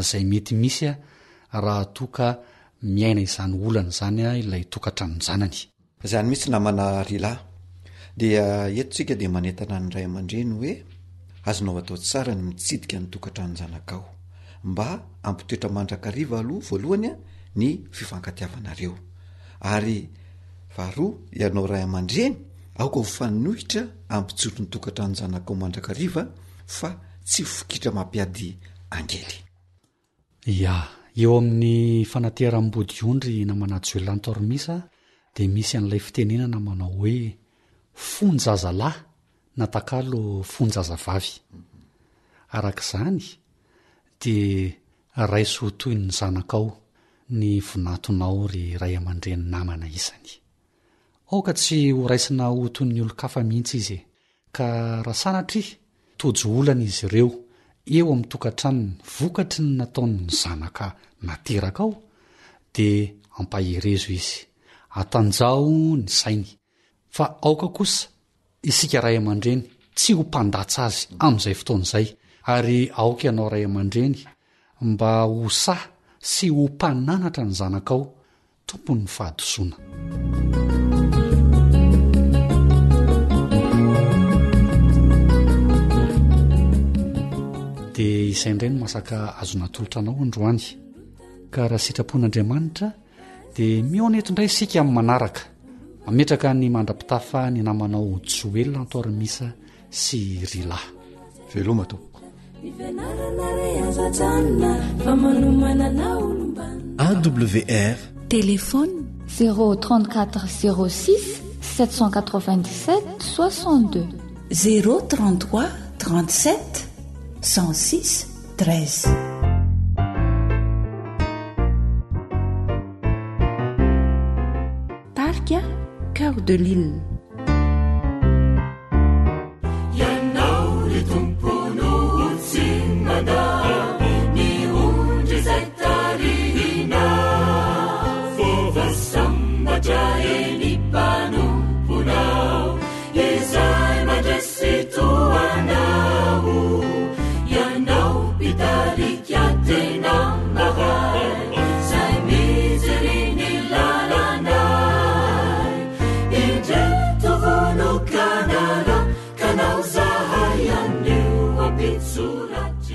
zay mety misy a raha toka miaina izany olana zany a ilay tokantranonjanany. Zany mihitsy namana rylahy dia etotsika dia manentana ny ray aman-dreny hoe azonao atao tsara ny mitsidika ny tokantranony zanakao mba ampitoetra mandrakariva aloha voalohany a ny fifankatiavanareo, ary faharoa ianao ray aman-dreny aoka ho fanohitra ampijotro ny tokantrano zanakao mandrakariva fa tsy fikitra mampiady angely. ia eo amin'ny fanateram-body ondry namanajoelanto arymisa dia misy an'ilay fitenenana manao hoe fonjazalahy natakalo fonjazavavy. Arak'izany dia raiso toy ny zanakao ny vonatonao ry ray aman-dreny namana isany. Aoka tsy ho raisina ho toy ny olo-kafa mihitsy izy, ka raha sanatry tojo olana izy ireo eo amin'ny tokantranony vokatry ny nataony zanaka nateraka ao dia ampaherezo izy, atanjao ny sainy. Fa aoka kosa isika ray aman-dreny tsy ho mpandatsa azy amin'izay fotoan'izay, ary aoka ianao ray aman-dreny mba ho sah sy ho mpananatra ny zanakao tompony ny fahadosoana. Dia izay indray no masaka azonatolotra anao androany, ka raha sitrapon'Andriamanitra dia mihoana eto indray isika amin'ny manaraka ametraka ny mandra-pitafa ny namanao joelona antoarymisa sy rila veloma tompoko AWR téléphone 034 06 797 62 033 37 106 13 Tarkia, cœur de l'île.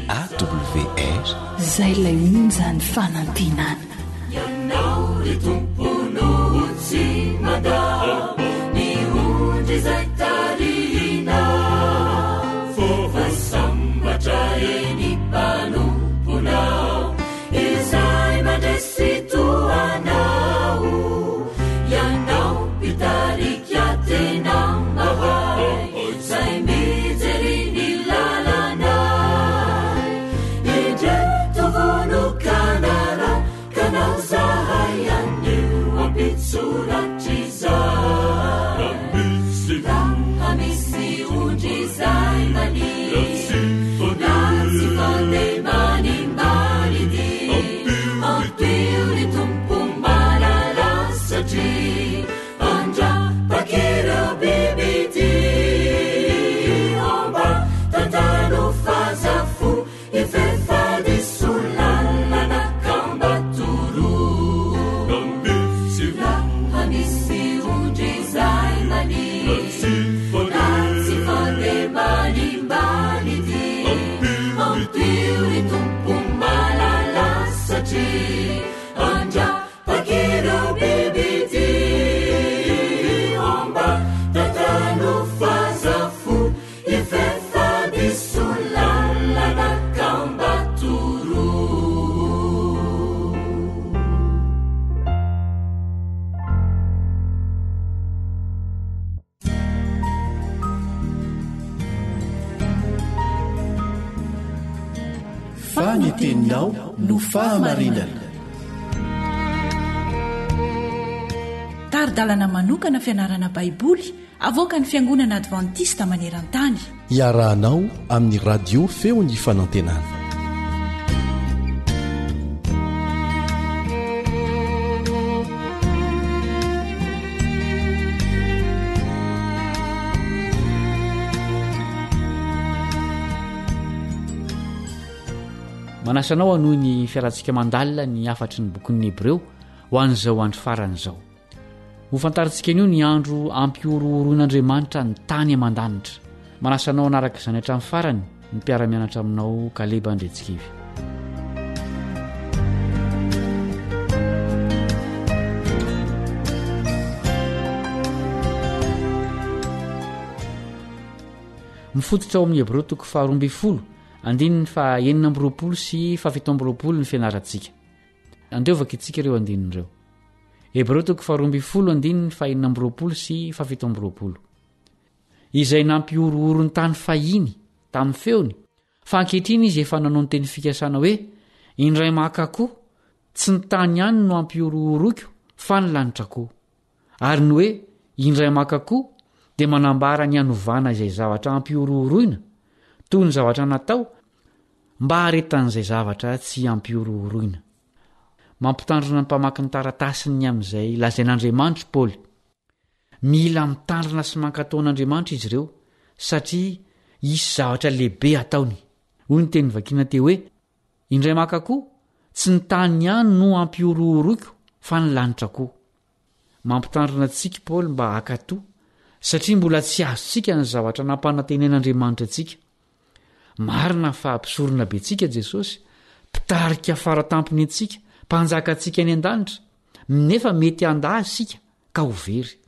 AWR zay lay onjany fanantinana ianao ry tomponotsy manda ny ondry zay tarina fova sambatra eny mpanomponao izay mandresy toanao ianao pitarika tena mahay zay mijery ny lalana indre tovonokanara kanao zahay anio ampitsoratry zay hamisy ondry zay maniry latsy fandemany mbalidy ampio ny tompo malalasatry andrapakireo bibity omba tantano fazafo ifefady solalana kambatoro hamisy ondry zay maniry latsy fandemany mbalidy ampio ny tompo malalasatry andrapakireo bibity omba tantano fazafo ifefady solalana kambatoro faniteninao no fahamarinana taridalana manokana fianarana baiboly avoaka ny fiangonana advantista maneran-tany iarahanao amin'ny radio feo ny fanantenana manasanao anoho ny fiarantsika mandalina ny afatry ny bokin'ny Hebreo ho an'izao andro faran'izao ho fantarintsika anio ny andro ampiorohoron'Andriamanitra ny tany aman-danitra manasanao anaraka izany hatramin'ny farany ny mpiara-mianatra aminao Kaleba Andretsikivy mifototra ao amin'ny Hebreo toko 12 andininy fa 9 sy 17 ny fianarantsika andreovaka itsika ireo andinin'ireo Hebreo toko 12 andininy fa 9 sy 17 izay nampiorohoro ny tany fahiny tamin'ny feony fa ankehitriny izy efa nanao ny teny fikasana hoe indray maka koa tsy ny tany ihany no ampiorohoroko fa ny lanitra koa ary ny hoe indray maka koa dia manambara ny anovana izay zavatra ampiorohoroina toy ny zavatra natao mba haretan'izay zavatra tsy ampiorohoroina mampitandrina ny mpamaky ny taratasiny amin'izay lazain'Andriamanitra Paoly mila mitandrina sy mankataon'Andriamanitra izy ireo satria isy zavatra lehibe ataony hoy ny teny vakiana teo hoe indray maka koa tsy ny tany ihany no ampiorohoroko fa ny lanitra koa mampitandrina antsika Paoly mba hakato satria mbola tsy azontsika ny zavatra nampanantenen'Andriamanitra antsika marina fa hampisorona be antsika Jesosy mpitarika faratampony antsika mpanjaka antsika any an-danitra nefa mety handaha isika ka ho very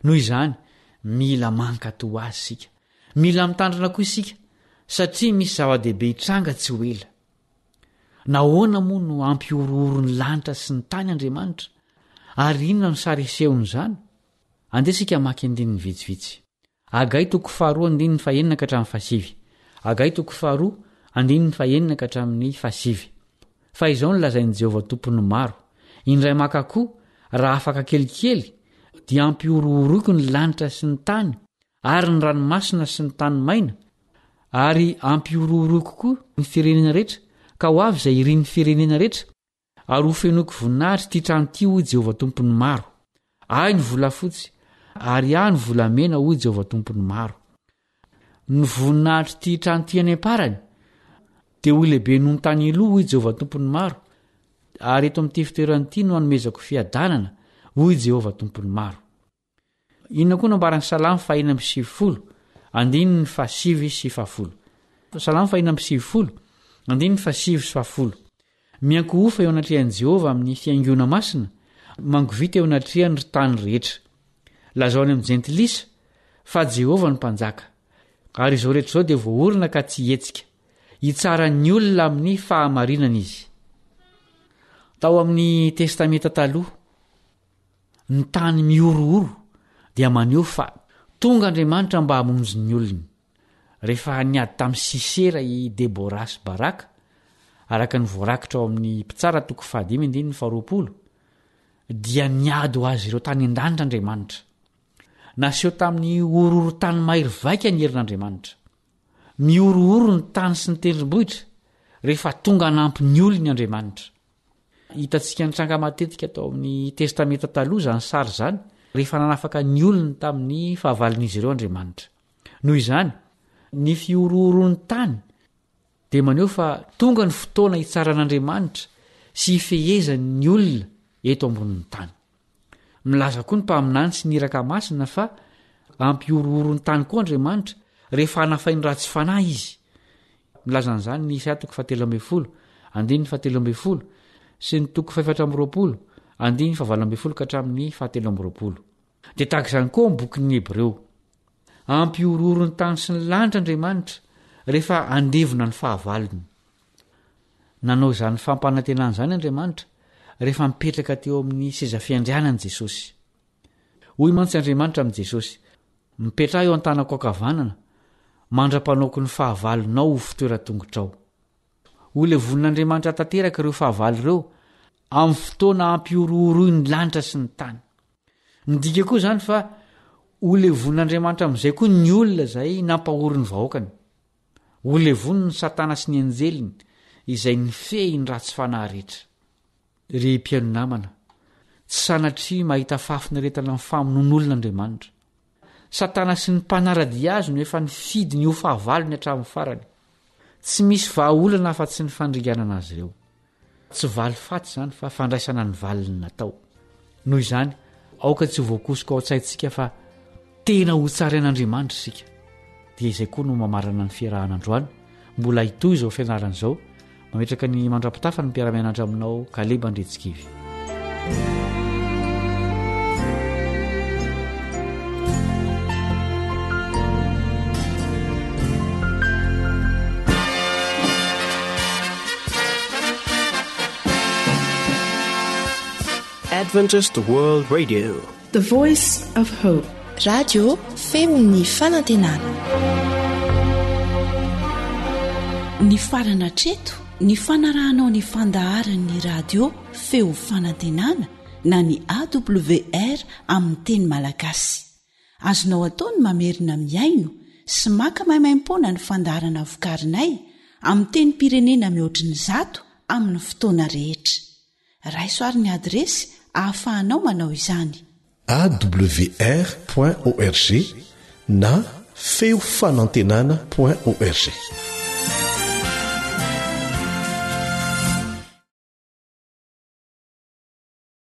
noho izany mila mankato azy sika mila mitandrina koa isika satria misy zava-dehibe hitranga tsy ho ela nahoana moa no ampiorooro ny lanitra sy ny tany Andriamanitra ary inona no sary isehony izany andesika maky andininy vitsivitsy Agay 2:9-7 Agay 2:9-7 fa izao no lazain'i Jehovah tompony maro indray makakoa raha afaka kelikely dia ampiorooroko ny lanitra sy ny tany ary ny ranomasina sy ny tany maina ary ampiorooroko koa ny firenena rehetra ka ho avy izay irin'ny firenena rehetra ary ho fenoko voninahitra ty trano ty hoy Jehovah tompony maro ay ny volafotsy ary any volamena hoy Jehovah tompony maro ny voninahitra ty trano ty any amparany dia ho lehibe noho ny tany iloha hoy Jehovah tompony maro ary eto amin'ity fitoeranyity no hanomezako fiadanana hoy Jehovah tompony maro. Inona koa nambaran'ny Salamo 470 andininy 7:7. Salamo 470 andininy 7:7. Miankohofa eo anatrehan'i Jehovah amin'ny fiangona masina, mangovita eo anatrehany ry tany rehetra. Lazaony amin'ny jentilisa fa Jehovah no mpanjaka. Ary izao rehetra izao dia voaorina ka tsy hetsika. Hitsara ny olona amin'ny fahamarinana izy. Tao amin'ny testamenta taloha, ny tany miorooro dia maneho fa tonga Andriamanitra mba hamonjy ny olony. Rehefa niady tamin'ny Sisera i Debora sy Baraka, araka ny voarakitra ao amin'ny Mpitsara 5:20, dia niady ho azy ireo tany an-danitra Andriamanitra. Naseho tamin'ny ororo tany mahery vaika ny herin'Andriamanitra. Miorooro ny tany sy ny tendrombohitra rehefa tonga nampy ny olony Andriamanitra. Hitantsika nitranga matetika tao amin'ny testamenta taloha zany sary zany rehefa nanafaka ny olony tamin'ny fahavalon'izy ireo Andriamanitra. Noho izany, ny fioroorony tany dia maneho fa tonga ny fotoana hitsaran'Andriamanitra sy hifehezany ny olona eto ambonin'ny tany. Milaza koa ny mpaminany sy niraka masina fa ampioroorony tany koa Andriamanitra rehefa hanafainy ratsy fanahy izy. Milaza an'izany ny Isaia 7:17, andininy 7:17 sy ny 4:20 andininy 7:20 ka hatramin'ny 7:20. Dia tahaka izany koa amin'ny bokin'ny Hebreo. Ampioroorony tany sy ny lanitra Andriamanitra rehefa andevona ny fahavalony. Nanao izany fampanantenana izany Andriamanitra rehefa mipetraka teo amin'ny seza fiandrianan'i Jesosy. Hoy mantsy Andriamanitra amin'i Jesosy: mipetraha eo an-tanako ankavanana, mandra-panaoko ny fahavalonao ho fitoeran-tongotrao. Ho levonin'Andriamanitra tanteraka ireo fahavalo ireo amin'ny fotoana ampiorooroy ny lanitra sy ny tany. Midika koa izany fa ho levonin'Andriamanitra amin'izay koa ny olona izay nampahory ny vahoakany. Ho levoniny ny Satana sy ny anjeliny izay nifehy ny ratsy fanahy rehetra. Ry mpiaino namana, tsy sanatria mahita fafinaretana amin'ny famonon'olon'Andriamanitra. Satana sy ny mpanaradia azy no efa nifidy ny ho fahavalony hatramin'ny farany. Tsy misy vahaolana afa-tsy ny fandringanana azy ireo. Tsy valy faty izany fa fandraisana ny valiny natao. Noho izany, aoka tsy ho voakosika ao an-tsaintsika fa tena ho tsarain'Andriamanitra isika. Dia izay koa no mamarana ny fiarahan'androany. Mbola hitoy izao fianaran'izao. Mametraka ny mandrapitafa ny mpiara-mianatra aminao Kaleba Andretsikivy. Adventist World Radio, The Voice of Hope. Radio Femon'ny Fanantenana. Ny farana treto, ny fanarahanao ny fandaharan'ny radio Feo Fanantenana na ny AWR amin'ny teny Malagasy. Azonao ataony mamerina miaino sy maka maimaim-poana ny fandaharana vokarinay amin'ny teny pirenena mihoatriny 100 amin'ny fotoana rehetra. Raisoaryn'ny adresy ahafahanao manao izany: awr.org na feofanantenana.org.